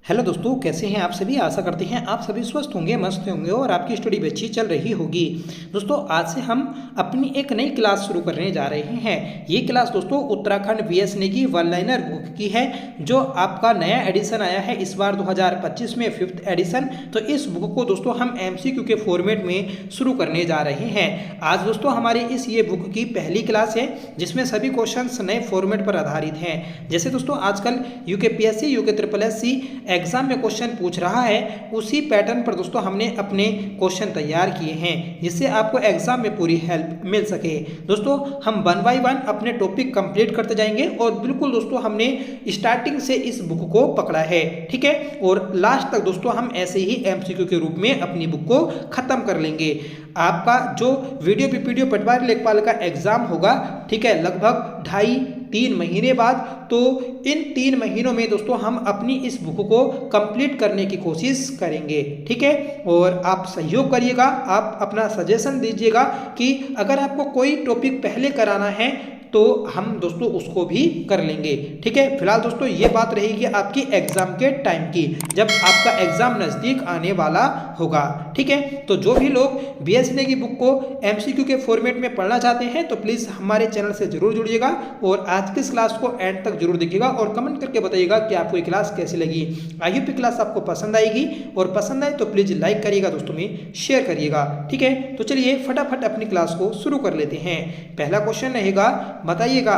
Hello दोस्तों, कैसे हैं आप सभी। आशा करते हैं आप सभी स्वस्थ होंगे, मस्त होंगे और आपकी स्टडी भी अच्छी चल रही होगी। दोस्तों, आज से हम अपनी एक नई क्लास शुरू करने जा रहे हैं। ये क्लास दोस्तों Uttarakhand VS Negi one liner book की है, जो आपका नया एडिशन आया है इस बार 2025 में 5th एडिशन। तो इस बुक को दोस्तों हम एमसीक्यू के फॉर्मेट में शुरू करने जा रहे हैं। आज दोस्तों हमारी ये बुक की पहली क्लास है, जिसमें सभी क्वेश्चन नए फॉर्मेट पर आधारित हैं। जैसे दोस्तों आजकल UKPSC, UK triple SC exam में क्वेश्चन पूछ रहा है, उसी पैटर्न पर दोस्तों हमने अपने क्वेश्चन तैयार किए हैं, जिससे आपको एग्जाम में पूरी हेल्प मिल सके। दोस्तों हम 1 बाय 1 अपने टॉपिक कंप्लीट करते जाएंगे और बिल्कुल दोस्तों हमने स्टार्टिंग से इस बुक को पकड़ा है, ठीक है। और लास्ट तक दोस्तों हम ऐसे ही एमसीक्यू के रूप में अपनी बुक को खत्म कर लेंगे। आपका जो वीडियो पीपीटीओ पटवारी लेखपाल का एग्जाम होगा, ठीक है, लगभग 2.5-3 महीने बाद। तो इन 3 महीनों में दोस्तों हम अपनी इस बुक को कंप्लीट करने की कोशिश करेंगे, ठीक है। और आप सहयोग करिएगा, आप अपना सजेशन दीजिएगा कि अगर आपको कोई टॉपिक पहले कराना है तो हम दोस्तों उसको भी कर लेंगे, ठीक है। फिलहाल दोस्तों ये बात रहेगी आपकी एग्जाम के टाइम की, जब आपका एग्जाम नज़दीक आने वाला होगा, ठीक है। तो जो भी लोग बीएससी की बुक को एमसीक्यू के फॉर्मेट में पढ़ना चाहते हैं तो प्लीज़ हमारे चैनल से जरूर जुड़िएगा और आज की इस क्लास को एंड तक जरूर देखिएगा और कमेंट करके बताइएगा कि आपको ये क्लास कैसी लगी। आई होप क्लास आपको पसंद आएगी और पसंद आए तो प्लीज़ लाइक करिएगा, दोस्तों में शेयर करिएगा, ठीक है। तो चलिए फटाफट अपनी क्लास को शुरू कर लेते हैं। पहला क्वेश्चन रहेगा, बताइएगा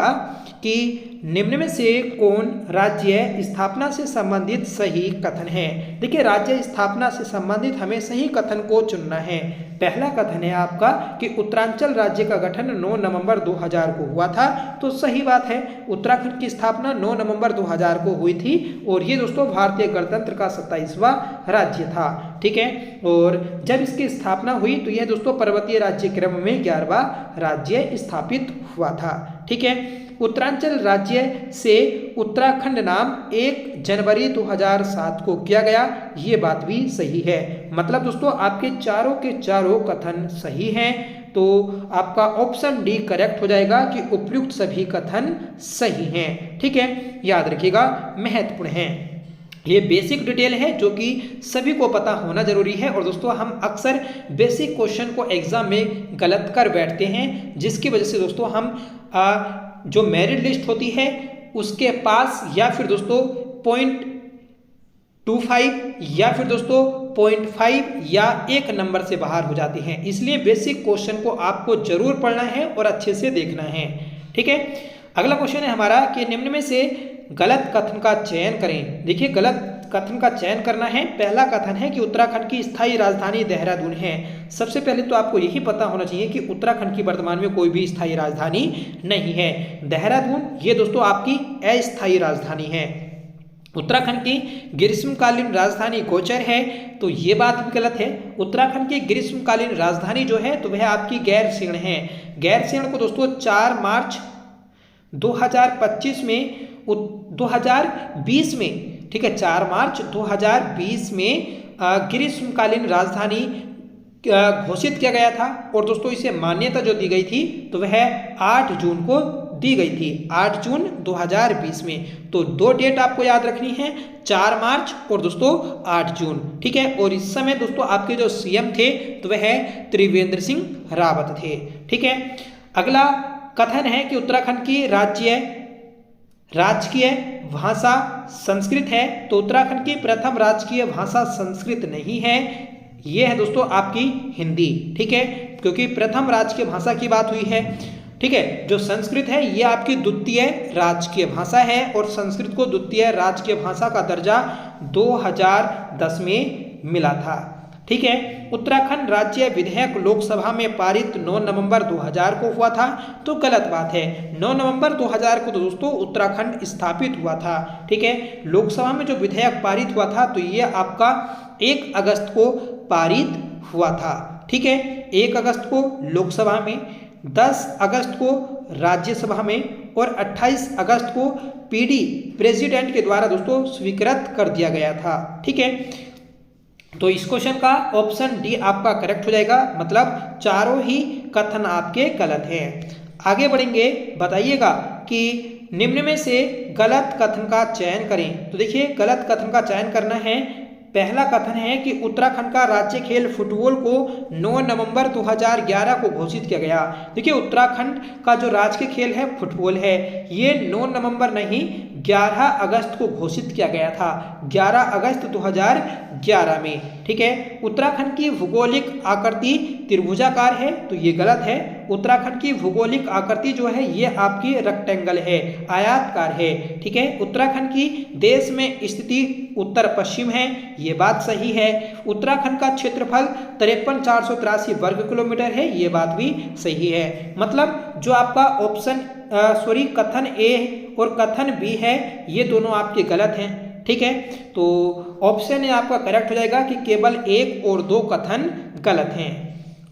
कि निम्न में से कौन राज्य स्थापना से संबंधित सही कथन है। देखिए, राज्य स्थापना से संबंधित हमें सही कथन को चुनना है। पहला कथन है आपका कि उत्तरांचल राज्य का गठन 9 नवंबर 2000 को हुआ था। तो सही बात है, उत्तराखंड की स्थापना 9 नवंबर 2000 को हुई थी और ये दोस्तों भारतीय गणतंत्र का 27वां राज्य था, ठीक है। और जब इसकी स्थापना हुई तो यह दोस्तों पर्वतीय राज्य क्रम में 11वां राज्य स्थापित हुआ था, ठीक है। उत्तरांचल राज्य से उत्तराखंड नाम 1 जनवरी 2007 को किया गया, ये बात भी सही है। मतलब दोस्तों आपके चारों के चारों कथन सही हैं। तो आपका ऑप्शन डी करेक्ट हो जाएगा कि उपयुक्त सभी कथन सही हैं, ठीक है। याद रखिएगा, महत्वपूर्ण है। ये बेसिक डिटेल है जो कि सभी को पता होना जरूरी है। और दोस्तों हम अक्सर बेसिक क्वेश्चन को एग्जाम में गलत कर बैठते हैं, जिसकी वजह से दोस्तों हम जो मेरिट लिस्ट होती है उसके पास या फिर दोस्तों 0.25 या फिर दोस्तों 0.5 या 1 नंबर से बाहर हो जाते हैं। इसलिए बेसिक क्वेश्चन को आपको जरूर पढ़ना है और अच्छे से देखना है, ठीक है। अगला क्वेश्चन है हमारा कि निम्न में से गलत कथन का चयन करें। देखिए, गलत कथन का चयन करना है। पहला कथन है कि उत्तराखंड की स्थायी राजधानी देहरादून है। सबसे पहले तो आपको यही पता होना चाहिए कि उत्तराखंड की वर्तमान में कोई भी स्थायी राजधानी नहीं है। देहरादून ये दोस्तों आपकी अस्थायी राजधानी है। उत्तराखंड की ग्रीष्मकालीन राजधानी गोचर है, तो ये बात भी गलत है। उत्तराखंड की ग्रीष्मकालीन राजधानी जो है तो वह आपकी गैरसैंण है। गैरसैंण को दोस्तों 4 मार्च 2025 में 2020 में, ठीक है, 4 मार्च 2020 में ग्रीष्मकालीन राजधानी घोषित किया गया था। और दोस्तों इसे मान्यता जो दी गई थी तो वह 8 जून को दी गई थी, 8 जून 2020 में। तो 2 डेट आपको याद रखनी है, 4 मार्च और दोस्तों 8 जून, ठीक है। और इस समय दोस्तों आपके जो सीएम थे तो वह त्रिवेंद्र सिंह रावत थे, ठीक है। अगला कथन है कि उत्तराखंड की राजकीय भाषा संस्कृत है। तो उत्तराखंड की प्रथम राजकीय भाषा संस्कृत नहीं है, यह है दोस्तों आपकी हिंदी, ठीक है, क्योंकि प्रथम राजकीय भाषा की बात हुई है, ठीक है। जो संस्कृत है ये आपकी द्वितीय राजकीय भाषा है और संस्कृत को द्वितीय राजकीय भाषा का दर्जा 2010 में मिला था, ठीक है। उत्तराखंड राज्य विधेयक लोकसभा में पारित 9 नवंबर 2000 को हुआ था, तो गलत बात है। 9 नवंबर 2000 को तो दोस्तों उत्तराखंड स्थापित हुआ था, ठीक है। लोकसभा में जो विधेयक पारित हुआ था तो ये आपका 1 अगस्त को पारित हुआ था, ठीक है। 1 अगस्त को लोकसभा में, 10 अगस्त को राज्यसभा में और 28 अगस्त को पीडी प्रेसिडेंट के द्वारा दोस्तों स्वीकृत कर दिया गया था, ठीक है। तो इस क्वेश्चन का ऑप्शन डी आपका करेक्ट हो जाएगा, मतलब चारों ही कथन आपके गलत हैं। आगे बढ़ेंगे, बताइएगा कि निम्न में से गलत कथन का चयन करें। तो देखिए गलत कथन का चयन करना है। पहला कथन है कि उत्तराखंड का राज्य खेल फुटबॉल को 9 नवंबर 2011 को घोषित किया गया। देखिए उत्तराखंड का जो राज्य खेल है फुटबॉल है, ये 9 नवंबर नहीं 11 अगस्त को घोषित किया गया था, 11 अगस्त 2011 में। ठीक है, उत्तराखंड की भौगोलिक आकृति त्रिभुजाकार है, तो ये गलत है। उत्तराखंड की भौगोलिक आकृति जो है ये आपकी रेक्टेंगल है, आयताकार है। ठीक है, उत्तराखंड की देश में स्थिति उत्तर पश्चिम है, ये बात सही है। उत्तराखंड का क्षेत्रफल 53,483 वर्ग किलोमीटर है, ये बात भी सही है। मतलब जो आपका ऑप्शन कथन ए और कथन बी है ये दोनों आपके गलत हैं। ठीक है, तो ऑप्शन ए आपका करेक्ट हो जाएगा कि केवल 1 और 2 कथन गलत हैं।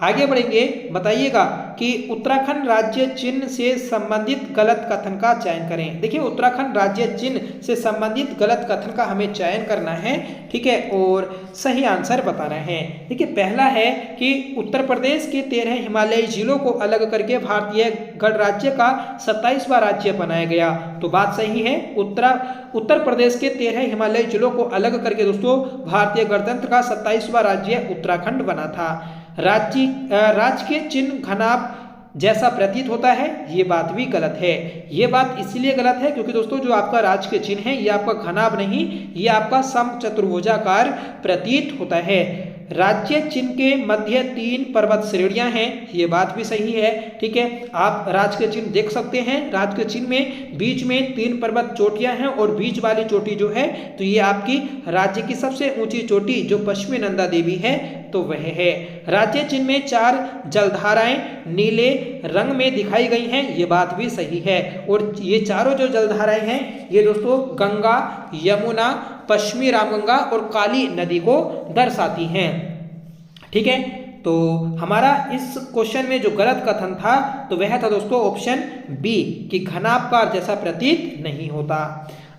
आगे बढ़ेंगे, बताइएगा कि उत्तराखंड राज्य चिन्ह से संबंधित गलत कथन का चयन करें। देखिए उत्तराखंड राज्य चिन्ह से संबंधित गलत कथन का हमें चयन करना है। ठीक है, और सही आंसर बताना है। देखिए पहला है कि उत्तर प्रदेश के 13 हिमालयी जिलों को अलग करके भारतीय गणराज्य का 27वां राज्य बनाया गया। तो बात सही है, उत्तर प्रदेश के 13 हिमालयी जिलों को अलग करके दोस्तों भारतीय गणतंत्र का 27वां राज्य उत्तराखंड बना था। राज्य के चिन्ह घनाभ जैसा प्रतीत होता है, ये बात भी गलत है। ये बात इसलिए गलत है क्योंकि दोस्तों जो आपका राज्य के चिन्ह है ये आपका घनाभ नहीं, ये आपका समचतुर्भुजाकार प्रतीत होता है। राज्य चिन्ह के मध्य 3 पर्वत श्रेणियां हैं, ये बात भी सही है। ठीक है, आप राज्य के चिन्ह देख सकते हैं, राज्य के चिन्ह में बीच में 3 पर्वत चोटियां हैं और बीच वाली चोटी जो है तो ये आपकी राज्य की सबसे ऊंची चोटी जो पश्चिमी नंदा देवी है तो वह है। राज्य चिन्ह में 4 जलधाराएं नीले रंग में दिखाई गई हैं, ये बात भी सही है। और ये चारों जो जलधाराएं हैं ये दोस्तों गंगा, यमुना, पश्चिमी रामगंगा और काली नदी को दर्शाती हैं। ठीक है, तो हमारा इस क्वेश्चन में जो गलत कथन था तो वह था दोस्तों ऑप्शन बी कि घनाभकार जैसा प्रतीत नहीं होता।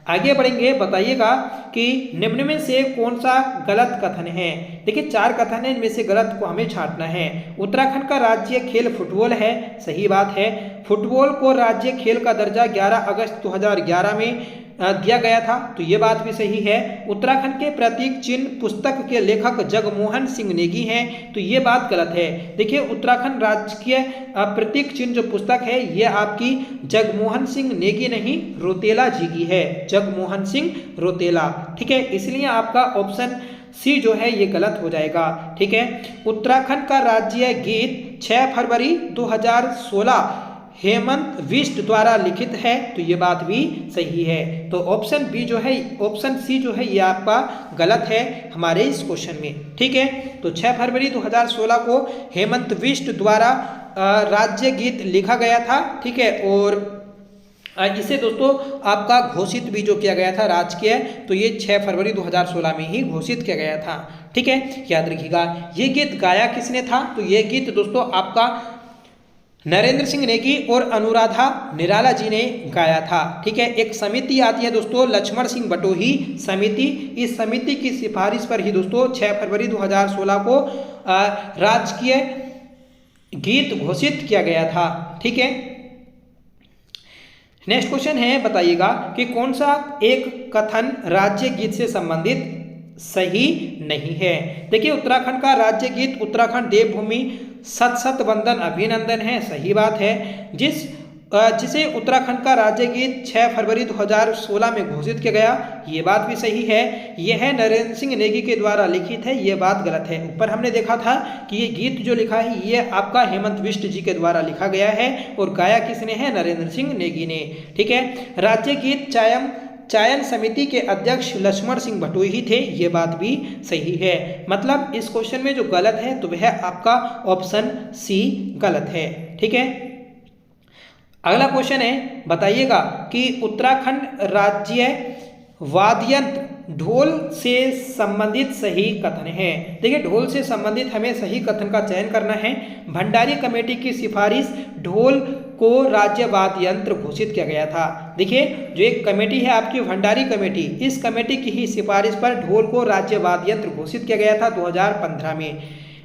आगे बढ़ेंगे, बताइएगा कि निम्न में से कौन सा गलत कथन है। देखिए 4 कथन है, इनमें से गलत को हमें छांटना है। उत्तराखंड का राज्य खेल फुटबॉल है, सही बात है। फुटबॉल को राज्य खेल का दर्जा 11 अगस्त 2011 में दिया गया था, तो ये बात भी सही है। उत्तराखंड के प्रतीक चिन्ह पुस्तक के लेखक जगमोहन सिंह नेगी हैं, तो ये बात गलत है। देखिए उत्तराखंड राज्य के प्रतीक चिन्ह जो पुस्तक है ये आपकी जगमोहन सिंह नेगी नहीं रोतेला जी की है, जगमोहन सिंह रोतेला। ठीक है, इसलिए आपका ऑप्शन सी जो है ये गलत हो जाएगा। ठीक है, उत्तराखंड का राज्य गीत 6 फरवरी 2016 हेमंत बिष्ट द्वारा लिखित है, तो ये बात भी सही है। तो ऑप्शन बी जो है, ऑप्शन सी जो है ये आपका गलत है हमारे इस क्वेश्चन में। ठीक है, तो 6 फरवरी 2016 को हेमंत बिष्ट द्वारा राज्य गीत लिखा गया था। ठीक है, और इसे दोस्तों आपका घोषित भी जो किया गया था राजकीय, तो ये 6 फरवरी 2016 में ही घोषित किया गया था। ठीक है, याद रखिएगा। ये गीत गाया किसने था, तो ये गीत दोस्तों आपका नरेंद्र सिंह नेगी और अनुराधा निराला जी ने गाया था। ठीक है, एक समिति आती है दोस्तों लक्ष्मण सिंह बटोही समिति, इस समिति की सिफारिश पर ही दोस्तों 6 फरवरी 2016 को राजकीय गीत घोषित किया गया था। ठीक है, नेक्स्ट क्वेश्चन है, बताइएगा कि कौन सा एक कथन राज्य गीत से संबंधित सही नहीं है। देखिए उत्तराखंड का राज्य गीत उत्तराखंड देवभूमि सत सत वंदन अभिनंदन है, सही बात है। जिसे उत्तराखंड का राज्य गीत 6 फरवरी 2016 में घोषित किया गया, ये बात भी सही है। यह नरेंद्र सिंह नेगी के द्वारा लिखित है, ये बात गलत है। ऊपर हमने देखा था कि ये गीत जो लिखा है ये आपका हेमंत बिष्ट जी के द्वारा लिखा गया है और गाया किसने है, नरेंद्र सिंह नेगी ने। ठीक है, राज्य गीत चयन समिति के अध्यक्ष लक्ष्मण सिंह बटोही थे, ये बात भी सही है। मतलब इस क्वेश्चन में जो गलत है तो वह आपका ऑप्शन सी गलत है। ठीक है, अगला क्वेश्चन है, बताइएगा कि उत्तराखंड राज्य वाद्ययंत्र ढोल से संबंधित सही कथन है। देखिए ढोल से संबंधित हमें सही कथन का चयन करना है। भंडारी कमेटी की सिफारिश ढोल को राज्य वाद्य यंत्र घोषित किया गया था। देखिए जो एक कमेटी है आपकी भंडारी कमेटी, इस कमेटी की ही सिफारिश पर ढोल को राज्य वाद्य यंत्र घोषित किया गया था 2015 में।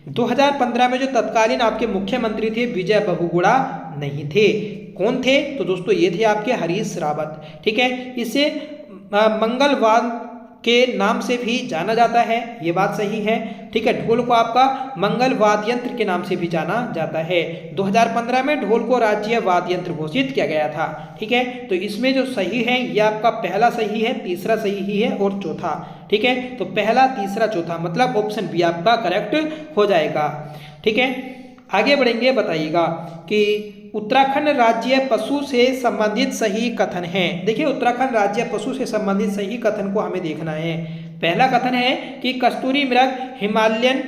2015 में जो तत्कालीन आपके मुख्यमंत्री थे विजय बहुगुणा नहीं थे। कौन थे? तो दोस्तों ये थे आपके हरीश रावत। ठीक है, इसे मंगलवाद के नाम से भी जाना जाता है, ये बात सही है। ठीक है, ढोल को आपका मंगल वाद्य यंत्र के नाम से भी जाना जाता है। 2015 में ढोल को राज्य वाद्य यंत्र घोषित किया गया था। ठीक है, तो इसमें जो सही है ये आपका पहला सही है, तीसरा सही है और चौथा। ठीक है, तो पहला, तीसरा, चौथा मतलब ऑप्शन बी आपका करेक्ट हो जाएगा। ठीक है, आगे बढ़ेंगे, बताइएगा कि उत्तराखंड राज्य पशु से संबंधित सही कथन है। देखिए, उत्तराखंड राज्य पशु से संबंधित सही कथन को हमें देखना है। पहला कथन है कि कस्तूरी मृग हिमालयन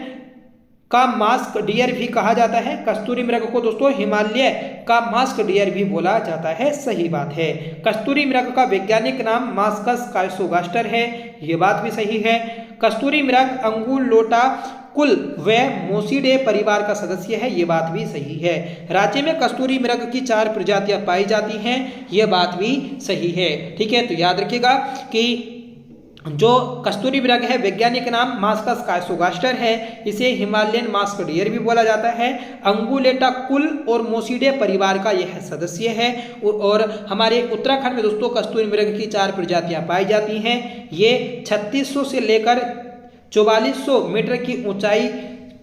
का मास्क डियर भी कहा जाता है। कस्तूरी मृग को दोस्तों हिमालय का मास्क डियर भी बोला जाता है, सही बात है। कस्तूरी मृग का वैज्ञानिक नाम मास्कस काइसोगास्टर है, ये बात भी सही है। कस्तूरी मृग अंगुलोटा कुल व मोसिडे परिवार का सदस्य है, ये बात भी सही है। राज्य में कस्तूरी मृग की 4 प्रजातियां पाई जाती हैं, ये बात भी सही है। ठीक है, तो याद रखिएगा कि जो कस्तूरी मृग है वैज्ञानिक नाम मास्कस काइसोगास्टर है, इसे हिमालयन मास्क डियर भी बोला जाता है। अंगुलेटा कुल और मोसिडे परिवार का यह सदस्य है। और हमारे उत्तराखंड में दोस्तों कस्तूरी मृग की 4 प्रजातियां पाई जाती हैं। ये 3600 से लेकर 4400 मीटर की ऊंचाई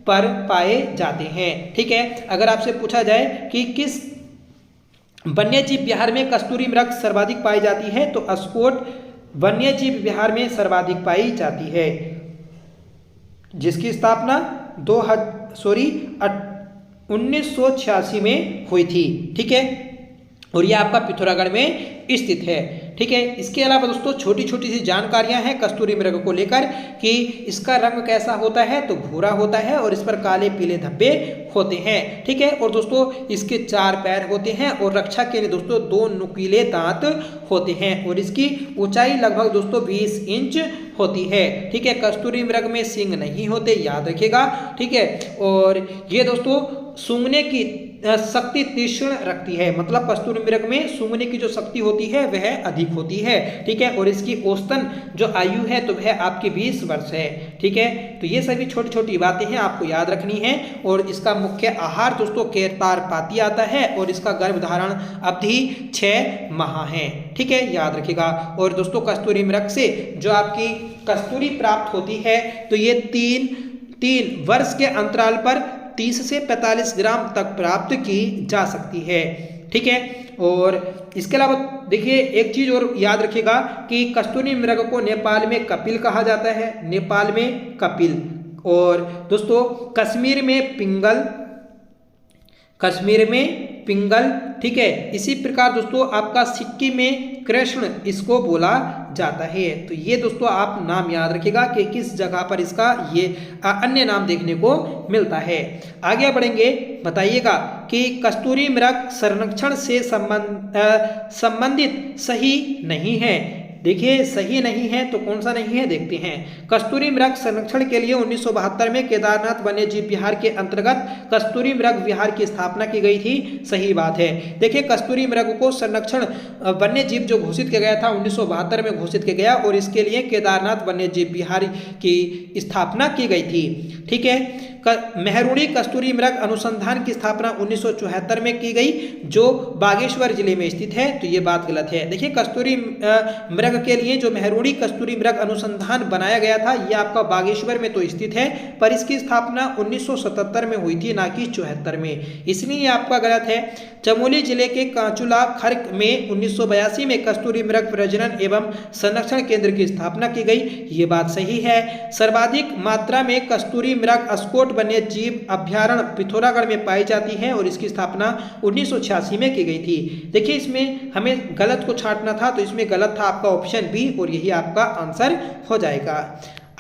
पर पाए जाते हैं। ठीक है, अगर आपसे पूछा जाए कि किस वन्यजीव विहार में कस्तूरी मृग सर्वाधिक पाई जाती है, तो अस्कोट वन्यजीव विहार में सर्वाधिक पाई जाती है, जिसकी स्थापना 1986 में हुई थी। ठीक है, और यह आपका पिथौरागढ़ में स्थित है। ठीक है, इसके अलावा दोस्तों छोटी छोटी सी जानकारियां हैं कस्तूरी मृग को लेकर कि इसका रंग कैसा होता है, तो भूरा होता है और इस पर काले पीले धब्बे होते हैं। ठीक है, और दोस्तों इसके 4 पैर होते हैं और रक्षा के लिए दोस्तों 2 नुकीले दांत होते हैं और इसकी ऊंचाई लगभग दोस्तों 20 इंच होती है। ठीक है, कस्तूरी मृग में सींग नहीं होते, याद रखिएगा। ठीक है, और ये दोस्तों सूंघने की शक्ति तीक्ष्ण रखती है, मतलब कस्तूरी मृग में सूंघने की जो शक्ति होती है वह अधिक होती है। ठीक है, और इसकी औसतन जो आयु है तो वह आपकी 20 वर्ष है। ठीक है, तो ये सभी छोटी छोटी बातें हैं, आपको याद रखनी है। और इसका मुख्य आहार दोस्तों केरतार पाती आता है और इसका गर्भधारण अवधि 6 माह है। ठीक है, याद रखिएगा। और दोस्तों कस्तूरी मृग से जो आपकी कस्तूरी प्राप्त होती है तो ये 3 वर्ष के अंतराल पर 30 से 45 ग्राम तक प्राप्त की जा सकती है। ठीक है, और इसके अलावा देखिए एक चीज और याद रखिएगा कि कस्तूरी मृग को नेपाल में कपिल कहा जाता है, नेपाल में कपिल। और दोस्तों कश्मीर में पिंगल। ठीक है, इसी प्रकार दोस्तों आपका सिक्किम में कृष्ण इसको बोला जाता है। तो ये दोस्तों आप नाम याद रखिएगा कि किस जगह पर इसका ये अन्य नाम देखने को मिलता है। आगे बढ़ेंगे, बताइएगा कि कस्तूरी मृग संरक्षण से संबंधित सही नहीं है। देखिए सही नहीं है तो कौन सा नहीं है, देखते हैं। कस्तूरी मृग संरक्षण के लिए 1972 में केदारनाथ वन्यजीव विहार के अंतर्गत कस्तूरी मृग विहार की स्थापना की गई थी, सही बात है। देखिए कस्तूरी मृग को संरक्षण वन्यजीव जो घोषित किया गया था 1972 में घोषित किया गया और इसके लिए केदारनाथ वन्यजीव विहार की स्थापना की गई थी। ठीक है, मेहरुणी कस्तूरी मृग अनुसंधान की स्थापना 1974 में की गई जो बागेश्वर जिले में स्थित है, तो ये बात गलत है। देखिए कस्तूरी मृग के लिए जो मेहरुणी कस्तूरी मृग अनुसंधान बनाया गया था ये आपका बागेश्वर में तो स्थित है, पर इसकी स्थापना 1977 में हुई थी, ना कि 74 में, इसलिए आपका गलत है। चमोली जिले के कांचुला खर्क में 1982 में कस्तूरी मृग प्रजनन एवं संरक्षण केंद्र की स्थापना की गई, ये बात सही है। सर्वाधिक मात्रा में कस्तूरी मृग अस्कोट वन्य जीव अभ्यारण्य पिथौरागढ़ में पाई जाती है और इसकी स्थापना 1986 में की गई थी। देखिए इसमें हमें गलत को छांटना था तो इसमें गलत था आपका ऑप्शन बी और यही आपका आंसर हो जाएगा।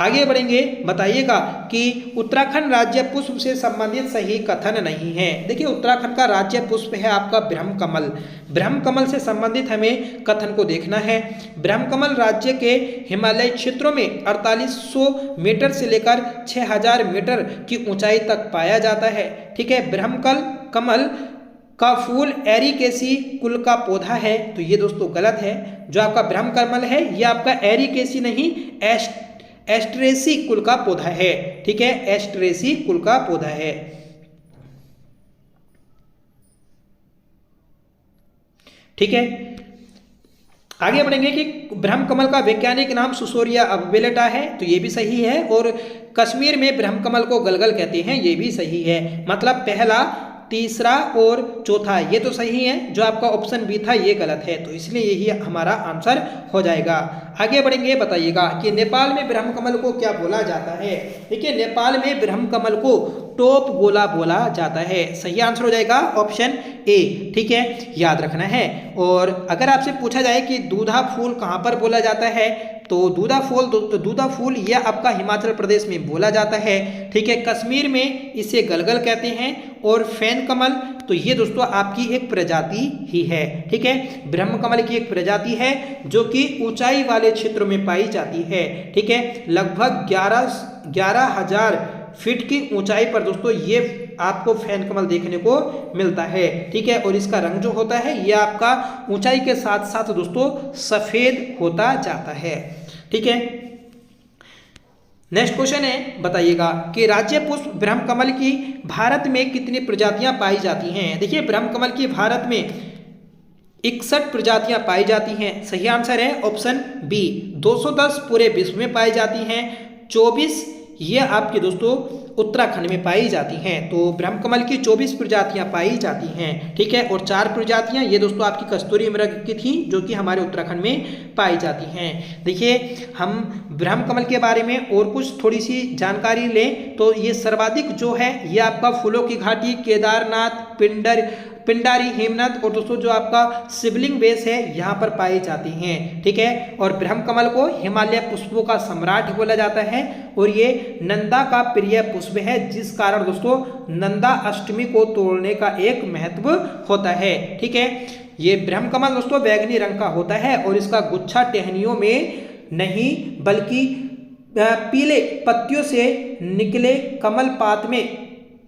आगे बढ़ेंगे, बताइएगा कि उत्तराखंड राज्य पुष्प से संबंधित सही कथन नहीं है। देखिए उत्तराखंड का राज्य पुष्प है आपका ब्रह्मकमल। ब्रह्मकमल से संबंधित हमें कथन को देखना है। ब्रह्मकमल राज्य के हिमालय क्षेत्रों में 4800 मीटर से लेकर 6000 मीटर की ऊंचाई तक पाया जाता है। ठीक है, ब्रह्मकमल का फूल एरिकेसी कुल का पौधा है, तो ये दोस्तों गलत है। जो आपका ब्रह्मकमल है ये आपका एरिकेसी नहीं एस्ट्रेसी कुल का पौधा है। ठीक है, एस्ट्रेसी कुल का पौधा है। ठीक है, आगे बढ़ेंगे कि ब्रह्मकमल का वैज्ञानिक नाम सुसोरिया अबेलेटा है, तो ये भी सही है। और कश्मीर में ब्रह्मकमल को गलगल कहते हैं, ये भी सही है। मतलब पहला, तीसरा और चौथा ये तो सही है, जो आपका ऑप्शन बी था ये गलत है, तो इसलिए यही हमारा आंसर हो जाएगा। आगे बढ़ेंगे, बताइएगा कि नेपाल में ब्रह्मकमल को क्या बोला जाता है। देखिए, नेपाल में ब्रह्मकमल को टोप गोला बोला जाता है, सही आंसर हो जाएगा ऑप्शन ए। ठीक है, याद रखना है। और अगर आपसे पूछा जाए कि दूधा फूल कहाँ पर बोला जाता है, तो दूधा फूल यह आपका हिमाचल प्रदेश में बोला जाता है। ठीक है, कश्मीर में इसे गलगल कहते हैं। और फैन कमल, तो ये दोस्तों आपकी एक प्रजाति ही है। ठीक है, ब्रह्मकमल की एक प्रजाति है जो कि ऊंचाई वाले क्षेत्रों में पाई जाती है। ठीक है, लगभग 11,000 फीट की ऊंचाई पर दोस्तों ये आपको फैन कमल देखने को मिलता है। ठीक है, और इसका रंग जो होता है ये आपका ऊंचाई के साथ साथ दोस्तों सफेद होता जाता है। ठीक है, नेक्स्ट क्वेश्चन है, बताइएगा कि राज्य पुष्प ब्रह्मकमल की भारत में कितनी प्रजातियां पाई जाती हैं। देखिए, ब्रह्मकमल की भारत में 61 प्रजातियां पाई जाती हैं, सही आंसर है ऑप्शन बी। 210 पूरे विश्व में पाई जाती हैं, 24 ये आपके दोस्तों उत्तराखंड में पाई जाती हैं। तो ब्रह्मकमल की 24 प्रजातियां पाई जाती हैं। ठीक है, और 4 प्रजातियां ये दोस्तों आपकी कस्तूरी मृग की थी जो कि हमारे उत्तराखंड में पाई जाती हैं। देखिए, हम ब्रह्मकमल के बारे में और कुछ थोड़ी सी जानकारी लें तो ये सर्वाधिक जो है ये आपका फूलों की घाटी, केदारनाथ, पिंडारी, हेमनाथ और दोस्तों जो आपका शिवलिंग बेस है यहाँ पर पाई जाती हैं। ठीक है, और ब्रह्मकमल को हिमालय पुष्पों का सम्राट बोला जाता है और ये नंदा का प्रिय पुष्प है, जिस कारण दोस्तों नंदा अष्टमी को तोड़ने का एक महत्व होता है। ठीक है, ये ब्रह्मकमल दोस्तों बैंगनी रंग का होता है और इसका गुच्छा टहनियों में नहीं बल्कि पीले पत्तियों से निकले कमल पात में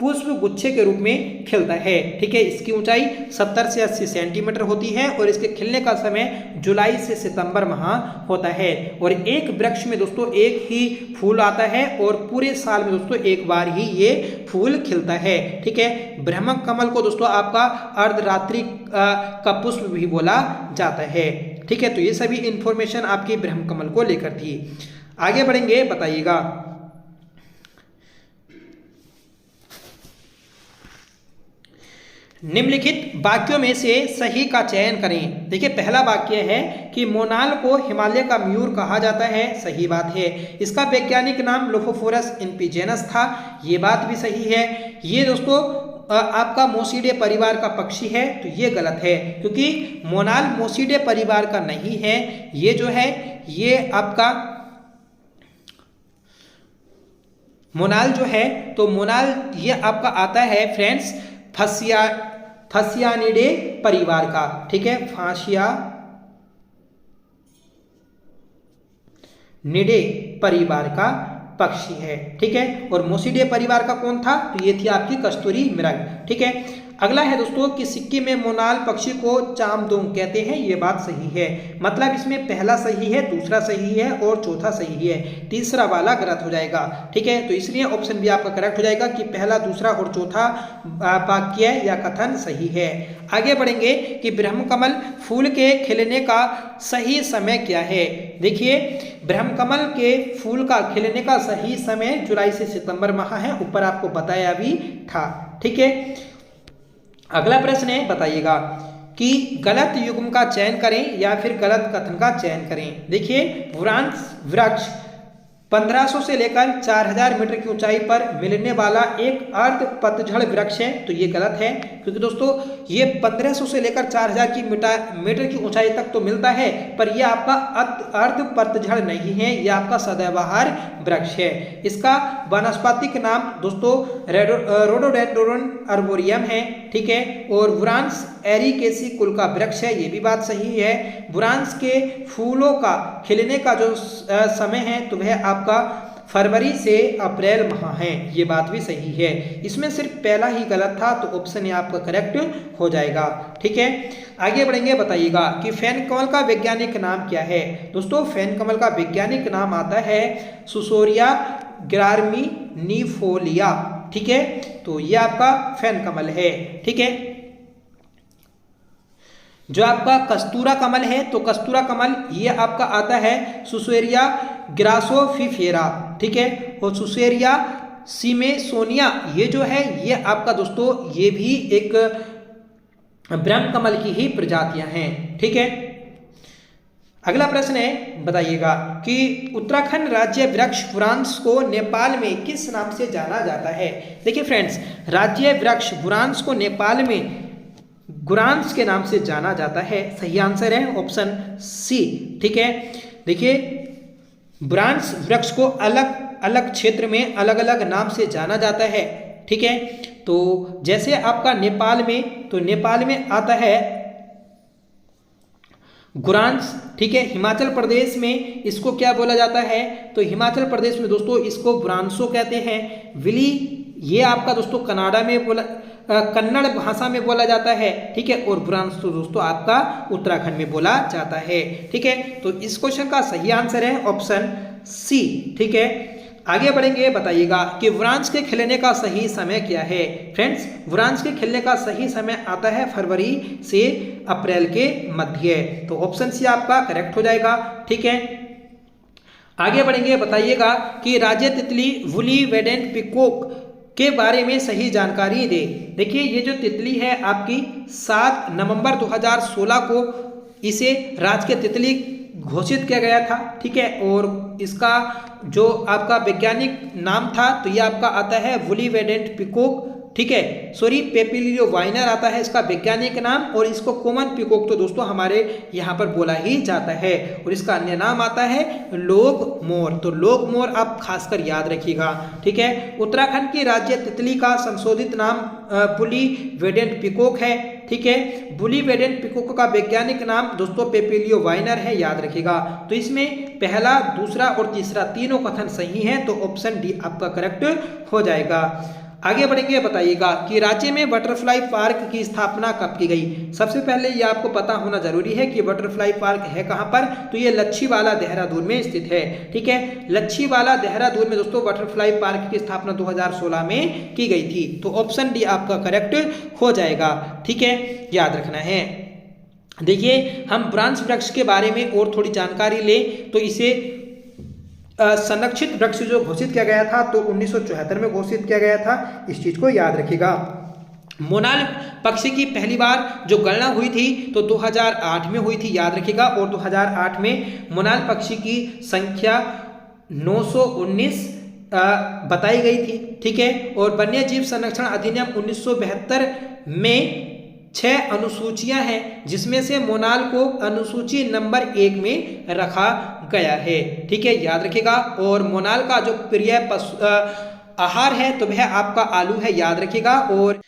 पुष्प गुच्छे के रूप में खिलता है। ठीक है, इसकी ऊंचाई 70 से 80 सेंटीमीटर होती है और इसके खिलने का समय जुलाई से सितंबर माह होता है। और एक वृक्ष में दोस्तों एक ही फूल आता है और पूरे साल में दोस्तों एक बार ही ये फूल खिलता है। ठीक है, ब्रह्मकमल को दोस्तों आपका अर्धरात्रि का पुष्प भी बोला जाता है। ठीक है, तो ये सभी इंफॉर्मेशन आपकी ब्रह्मकमल को लेकर थी। आगे बढ़ेंगे, बताइएगा निम्नलिखित वाक्यों में से सही का चयन करें। देखिए, पहला वाक्य है कि मोनाल को हिमालय का मयूर कहा जाता है, सही बात है। इसका वैज्ञानिक नाम लोफोफोरस इनपिजेनस था, ये बात भी सही है। ये दोस्तों आपका मोसीडे परिवार का पक्षी है, तो ये गलत है क्योंकि मोनाल मोसीडे परिवार का नहीं है। ये जो है ये आपका मोनाल जो है, तो मोनाल ये आपका आता है फ्रेंड्स फसियानिडे परिवार का। ठीक है, फासियानिडे परिवार का पक्षी है। ठीक है, और मोसीडे परिवार का कौन था, तो ये थी आपकी कस्तूरी मृग। ठीक है, अगला है दोस्तों कि सिक्किम में मोनाल पक्षी को चामदोंग कहते हैं, ये बात सही है। मतलब इसमें पहला सही है, दूसरा सही है और चौथा सही है, तीसरा वाला गलत हो जाएगा। ठीक है, तो इसलिए ऑप्शन बी आपका करेक्ट हो जाएगा कि पहला, दूसरा और चौथा वाक्य या कथन सही है। आगे बढ़ेंगे कि ब्रह्मकमल फूल के खिलने का सही समय क्या है। देखिए, ब्रह्मकमल के फूल का खिलने का सही समय जुलाई से सितंबर माह है, ऊपर आपको बताया भी था। ठीक है, अगला प्रश्न है, बताइएगा कि गलत युग्म का चयन करें या फिर गलत कथन का चयन करें। देखिए, वृक्ष 1500 से लेकर 4000 मीटर की ऊंचाई पर मिलने वाला एक अर्ध पतझड़ वृक्ष है, तो ये गलत है क्योंकि दोस्तों ये 1500 से लेकर 4000 की मीटर की ऊंचाई तक तो मिलता है, पर यह आपका अर्ध पतझड़ नहीं है, यह आपका सदाबहार वृक्ष है। इसका वानस्पतिक नाम दोस्तों रोडोडेंड्रोन आर्बोरियम है। ठीक है, और बुरांस एरिकेसी कुल का वृक्ष है, ये भी बात सही है। बुरांस के फूलों का खिलने का जो समय है तो वह आपका फरवरी से अप्रैल माह है, ये बात भी सही है। इसमें सिर्फ पहला ही गलत था, तो ऑप्शन ए आपका करेक्ट हो जाएगा। ठीक है, आगे बढ़ेंगे, बताइएगा कि फैन कमल का वैज्ञानिक नाम क्या है। दोस्तों, फैन कमल का वैज्ञानिक नाम आता है सुसोरिया ग्रामिनिफोलिया। ठीक है, तो ये आपका फैन कमल है। ठीक है, जो आपका कस्तूरा कमल है तो कस्तूरा कमल ये आपका आता है सुसेरिया ग्रासोफिफेरा, ठीक है। और सुसेरिया सीमेसोनिया ये जो है ये आपका दोस्तों ये भी एक ब्रह्म कमल की ही प्रजातियां हैं, ठीक है। अगला प्रश्न है, बताइएगा कि उत्तराखंड राज्य वृक्ष बुरांश को नेपाल में किस नाम से जाना जाता है। देखिए फ्रेंड्स, राज्य वृक्ष बुरांश को नेपाल में गुरांश के नाम से जाना जाता है। सही आंसर है ऑप्शन सी, ठीक है। देखिए बुरांश वृक्ष को अलग अलग क्षेत्र में अलग अलग नाम से जाना जाता है, ठीक है। तो जैसे आपका नेपाल में, तो नेपाल में आता है गुरांश, ठीक है। हिमाचल प्रदेश में इसको क्या बोला जाता है, तो हिमाचल प्रदेश में दोस्तों इसको बुरांशो कहते हैं। विली ये आपका दोस्तों कनाडा में बोला, कन्नड़ भाषा में बोला जाता है, ठीक है। और बुरांश तो दोस्तों आपका उत्तराखंड में बोला जाता है, ठीक है। तो इस क्वेश्चन का सही आंसर है ऑप्शन सी, ठीक है। आगे बढ़ेंगे, बताइएगा कि वृक्ष के खिलने का सही समय क्या है। फ्रेंड्स, वृक्ष के खिलने का सही समय आता है फरवरी से अप्रैल के मध्य, तो ऑप्शन सी आपका करेक्ट हो जाएगा, ठीक है। आगे बढ़ेंगे, बताइएगा कि राज्य तितली वुली वेडेंट पिकॉक के बारे में सही जानकारी दे। देखिए ये जो तितली है आपकी 7 नवंबर 2016 को इसे राजकीय तितली घोषित किया गया था, ठीक है। और इसका जो आपका वैज्ञानिक नाम था तो ये आपका आता है वुली वेडेंट पिकॉक, ठीक है। सॉरी, पेपिलियो वाइनर आता है इसका वैज्ञानिक नाम, और इसको कॉमन पिकॉक तो दोस्तों हमारे यहाँ पर बोला ही जाता है। और इसका अन्य नाम आता है लोग मोर, तो लोग मोर आप खासकर याद रखिएगा, ठीक है। उत्तराखंड की राज्य तितली का संशोधित नाम बुली वेडेंट पिकॉक है, ठीक है। बुली वेडेंट पिकॉक का वैज्ञानिक नाम दोस्तों पेपिलियो वाइनर है, याद रखिएगा। तो इसमें पहला, दूसरा और तीसरा तीनों कथन सही है, तो ऑप्शन डी आपका करेक्ट हो जाएगा। आगे बढ़ेंगे, बताइएगा कि राज्य में बटरफ्लाई पार्क की स्थापना कब की गई। सबसे पहले ये आपको पता होना जरूरी है कि बटरफ्लाई पार्क है कहाँ पर, तो ये लच्छीवाला देहरादून में स्थित है, ठीक है। लच्छीवाला देहरादून में दोस्तों बटरफ्लाई पार्क की स्थापना 2016 में की गई थी, तो ऑप्शन डी आपका करेक्ट हो जाएगा, ठीक है, याद रखना है। देखिए हम ब्रांच वृक्ष के बारे में और थोड़ी जानकारी ले तो इसे संरक्षित वृक्ष जो घोषित किया गया था तो 1974 में घोषित किया गया था, इस चीज को याद रखिएगा। मोनाल पक्षी की पहली बार जो गणना हुई थी तो 2008 में हुई थी, याद रखिएगा। और 2008 में मोनाल पक्षी की संख्या 919 बताई गई थी, ठीक है। और वन्य जीव संरक्षण अधिनियम 1972 में 6 अनुसूचियां हैं, जिसमें से मोनाल को अनुसूची नंबर 1 में रखा गया है, ठीक है, याद रखिएगा। और मोनाल का जो प्रिय आहार है तो वह आपका आलू है, याद रखिएगा। और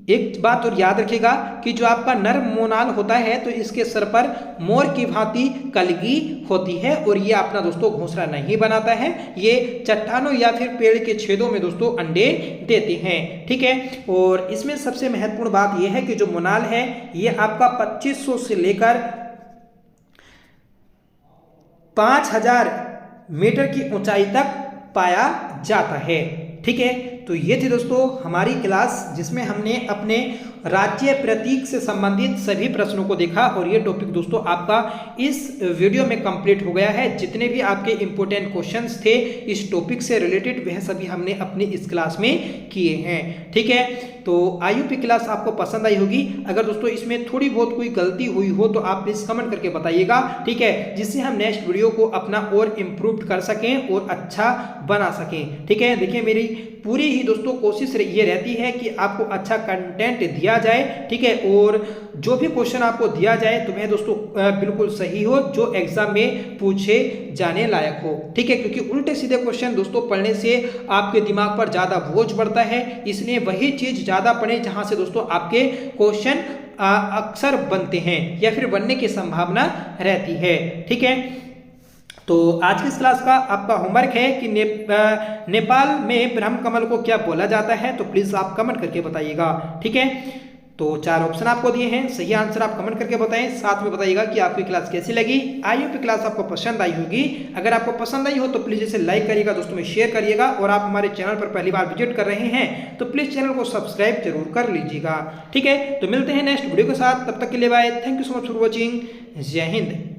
एक बात और याद रखिएगा कि जो आपका नर मोनाल होता है तो इसके सर पर मोर की भांति कलगी होती है, और ये अपना दोस्तों घोंसला नहीं बनाता है, ये चट्टानों या फिर पेड़ के छेदों में दोस्तों अंडे देते हैं, ठीक है। और इसमें सबसे महत्वपूर्ण बात यह है कि जो मोनाल है ये आपका 2500 से लेकर 5000 मीटर की ऊंचाई तक पाया जाता है, ठीक है। तो ये थी दोस्तों हमारी क्लास जिसमें हमने अपने राज्य प्रतीक से संबंधित सभी प्रश्नों को देखा, और ये टॉपिक दोस्तों आपका इस वीडियो में कंप्लीट हो गया है। जितने भी आपके इंपॉर्टेंट क्वेश्चंस थे इस टॉपिक से रिलेटेड वह सभी हमने अपनी इस क्लास में किए हैं, ठीक है। तो IUP क्लास आपको पसंद आई होगी। अगर दोस्तों इसमें थोड़ी बहुत कोई गलती हुई हो तो आप प्लीज कमेंट करके बताइएगा, ठीक है, जिससे हम नेक्स्ट वीडियो को अपना और इम्प्रूव कर सकें और अच्छा बना सकें, ठीक है। देखिए मेरी पूरी ही दोस्तों कोशिश ये रहती है कि आपको अच्छा कंटेंट दिया जाए, ठीक है। और जो भी क्वेश्चन आपको दिया जाए तो वह दोस्तों बिल्कुल सही हो, जो एग्जाम में पूछे जाने लायक हो, ठीक है। क्योंकि उल्टे सीधे क्वेश्चन दोस्तों पढ़ने से आपके दिमाग पर ज्यादा बोझ बढ़ता है, इसलिए वही चीज ज्यादा पढ़ें जहां से दोस्तों आपके क्वेश्चन अक्सर बनते हैं या फिर बनने की संभावना रहती है, ठीक है। तो आज की इस क्लास का आपका होमवर्क है कि नेपाल में ब्रह्म कमल को क्या बोला जाता है, तो प्लीज आप कमेंट करके बताइएगा, ठीक है। तो 4 ऑप्शन आपको दिए हैं, सही आंसर आप कमेंट करके बताएं। साथ में बताइएगा कि आपकी क्लास कैसी लगी। आई होप क्लास आपको पसंद आई होगी। अगर आपको पसंद आई हो तो प्लीज़ इसे लाइक करिएगा, दोस्तों में शेयर करिएगा। और आप हमारे चैनल पर पहली बार विजिट कर रहे हैं तो प्लीज़ चैनल को सब्सक्राइब जरूर कर लीजिएगा। ठीक है, तो मिलते हैं नेक्स्ट वीडियो के साथ, तब तक के लिए bye. Thank you so much for watching. जय हिंद।